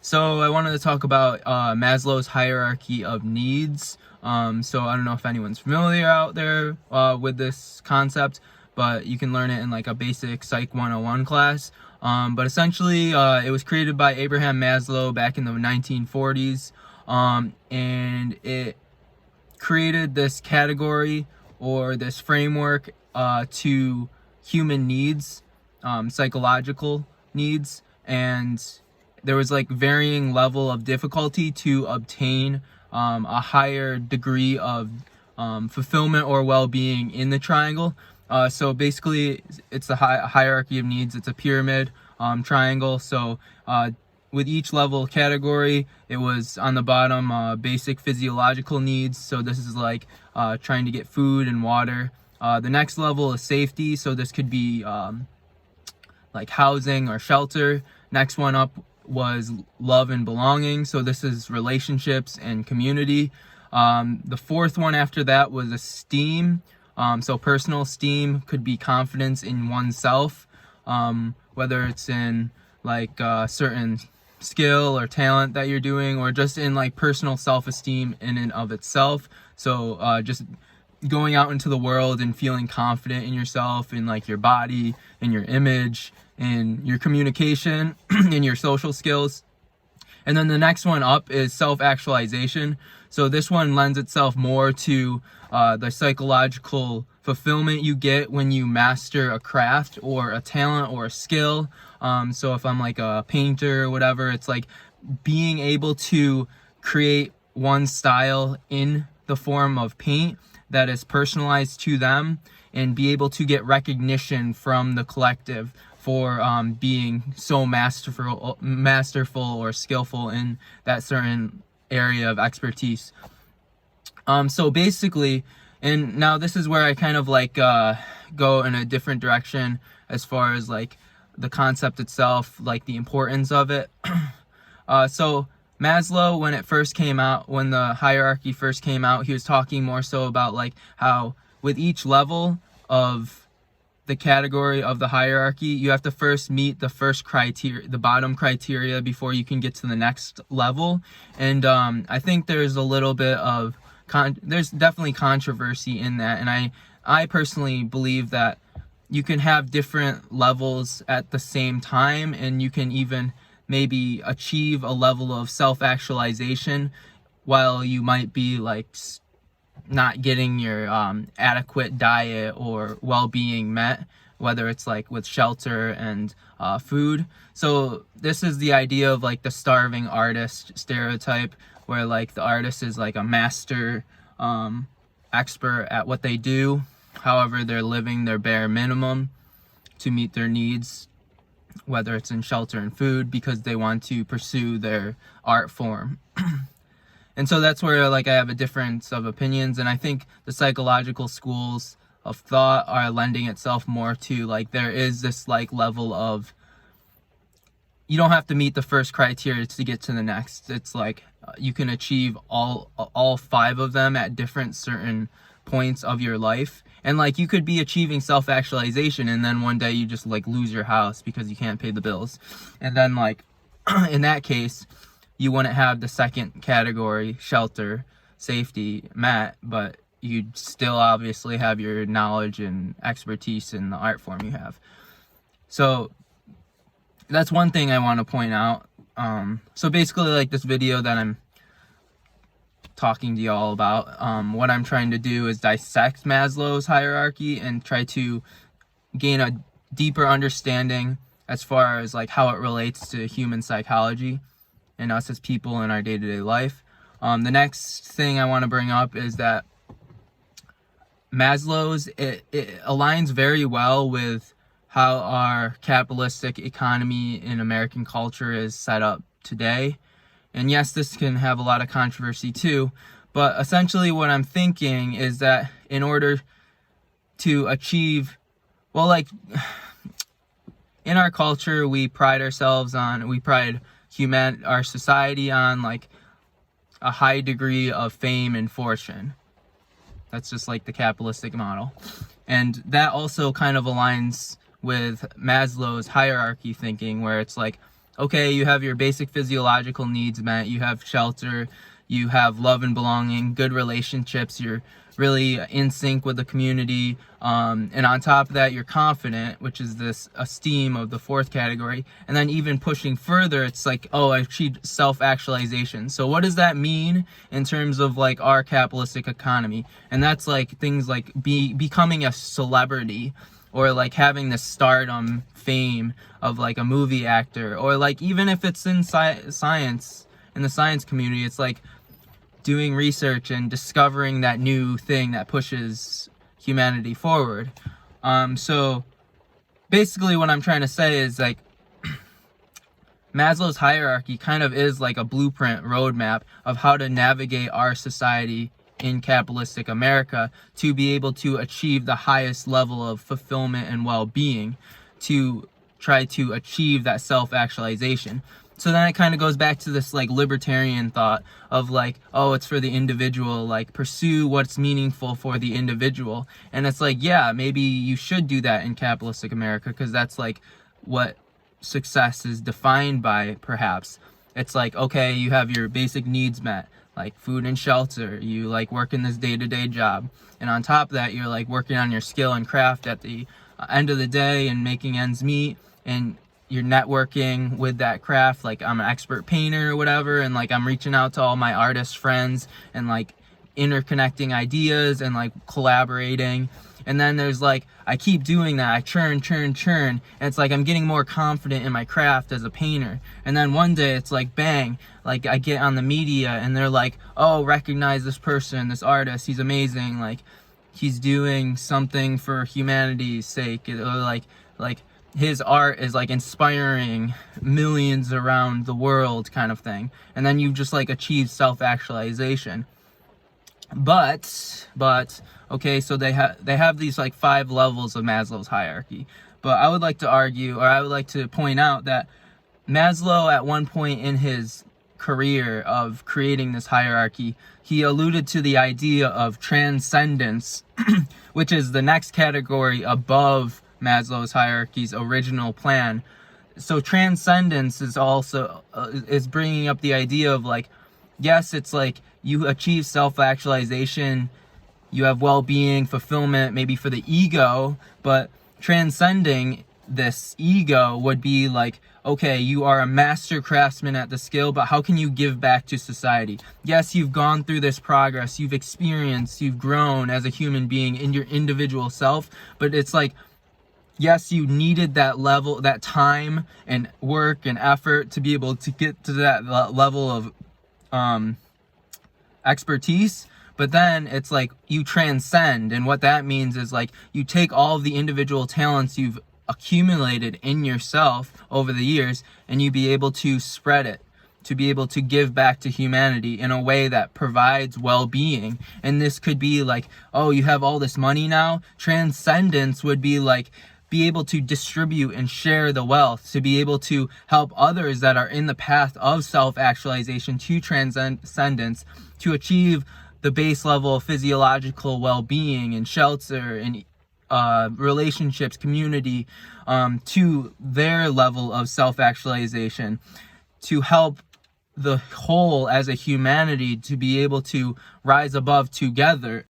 So I wanted to talk about Maslow's hierarchy of needs. So I don't know if anyone's familiar out there with this concept, but you can learn it in like a basic Psych 101 class. But essentially, it was created by Abraham Maslow back in the 1940s, and it created this category or this framework to human needs, psychological needs, and there was like varying level of difficulty to obtain a higher degree of fulfillment or well-being in the triangle. So basically, it's a hierarchy of needs. It's a pyramid triangle. So with each level category, it was on the bottom basic physiological needs. So this is like trying to get food and water. The next level is safety. So this could be like housing or shelter. Next one up was love and belonging. So this is relationships and community. The fourth one after that was esteem. So personal esteem could be confidence in oneself, whether it's in like certain skill or talent that you're doing, or just in like personal self-esteem in and of itself. So just going out into the world and feeling confident in yourself, in like your body, in your image, in your communication, in your social skills. And then the next one up is self-actualization. So this one lends itself more to the psychological fulfillment you get when you master a craft or a talent or a skill. So if I'm like a painter or whatever, it's like being able to create one style in the form of paint that is personalized to them, and be able to get recognition from the collective for being so masterful or skillful in that certain area of expertise. So basically, and now this is where I kind of like go in a different direction as far as like the concept itself, like the importance of it. So Maslow, when it first came out, when the hierarchy first came out, he was talking more so about like how with each level of the category of the hierarchy, you have to first meet the first criteria, the bottom criteria, before you can get to the next level. And I think there's a little bit of there's definitely controversy in that, and I personally believe that you can have different levels at the same time, and you can even maybe achieve a level of self-actualization while you might be like not getting your adequate diet or well-being met, whether it's like with shelter and food. So this is the idea of like the starving artist stereotype, where like the artist is like a master expert at what they do. However, they're living their bare minimum to meet their needs, whether it's in shelter and food, because they want to pursue their art form. And so that's where like I have a difference of opinions, and I think the psychological schools of thought are lending itself more to like there is this like level of you don't have to meet the first criteria to get to the next. It's like you can achieve all five of them at different certain points of your life. And like you could be achieving self-actualization, and then one day you just like lose your house because you can't pay the bills, and then like in that case you wouldn't have the second category, shelter, safety, met, but you'd still obviously have your knowledge and expertise in the art form you have. So that's one thing I want to point out. So basically, like this video that I'm talking to y'all about, what I'm trying to do is dissect Maslow's hierarchy and try to gain a deeper understanding as far as like how it relates to human psychology and us as people in our day-to-day life. The next thing I want to bring up is that Maslow's, it aligns very well with how our capitalistic economy in American culture is set up today. And yes, this can have a lot of controversy too, but essentially what I'm thinking is that in order to achieve, well, like in our culture, we pride our society on like a high degree of fame and fortune. That's just like the capitalistic model. And that also kind of aligns with Maslow's hierarchy thinking, where it's like okay, you have your basic physiological needs met, you have shelter, you have love and belonging, good relationships, you're really in sync with the community, and on top of that, you're confident, which is this esteem of the fourth category. And then even pushing further, it's like, oh, I achieved self-actualization. So what does that mean in terms of like our capitalistic economy? And that's like things like becoming a celebrity, or like having the stardom fame of like a movie actor, or like even if it's in science, in the science community, it's like doing research and discovering that new thing that pushes humanity forward. So basically what I'm trying to say is like Maslow's hierarchy kind of is like a blueprint roadmap of how to navigate our society in capitalistic America to be able to achieve the highest level of fulfillment and well-being, to try to achieve that self-actualization. So then it kind of goes back to this like libertarian thought of like, oh, it's for the individual, like pursue what's meaningful for the individual. And it's like, yeah, maybe you should do that in capitalistic America, because that's like what success is defined by, perhaps. It's like, okay, you have your basic needs met, like food and shelter, you like work in this day-to-day job, and on top of that, you're like working on your skill and craft at the end of the day and making ends meet, and you're networking with that craft. Like, I'm an expert painter or whatever, and like I'm reaching out to all my artist friends and like interconnecting ideas and like collaborating. And then there's like, I keep doing that, I churn, and it's like I'm getting more confident in my craft as a painter. And then one day it's like, bang, like I get on the media and they're like, oh, recognize this person, this artist, he's amazing, like he's doing something for humanity's sake, or like his art is like inspiring millions around the world, kind of thing. And then you just like achieve self-actualization. But okay, so they have these like 5 levels of Maslow's hierarchy. But I would like to argue, or I would like to point out, that Maslow at one point in his career of creating this hierarchy, he alluded to the idea of transcendence, which is the next category above Maslow's hierarchy's original plan. So transcendence is also is bringing up the idea of like, yes, it's like you achieve self-actualization, you have well-being, fulfillment, maybe for the ego, but transcending this ego would be like, okay, you are a master craftsman at the skill, but how can you give back to society? Yes, you've gone through this progress, you've experienced, you've grown as a human being in your individual self, but it's like, yes, you needed that level, that time and work and effort to be able to get to that level of expertise, but then it's like you transcend. And what that means is like you take all of the individual talents you've accumulated in yourself over the years, and you be able to spread it, to be able to give back to humanity in a way that provides well-being. And this could be like, oh, you have all this money now. Transcendence would be like be able to distribute and share the wealth, to be able to help others that are in the path of self-actualization to transcendence, to achieve the base level of physiological well-being and shelter and relationships, community, to their level of self-actualization, to help the whole as a humanity to be able to rise above together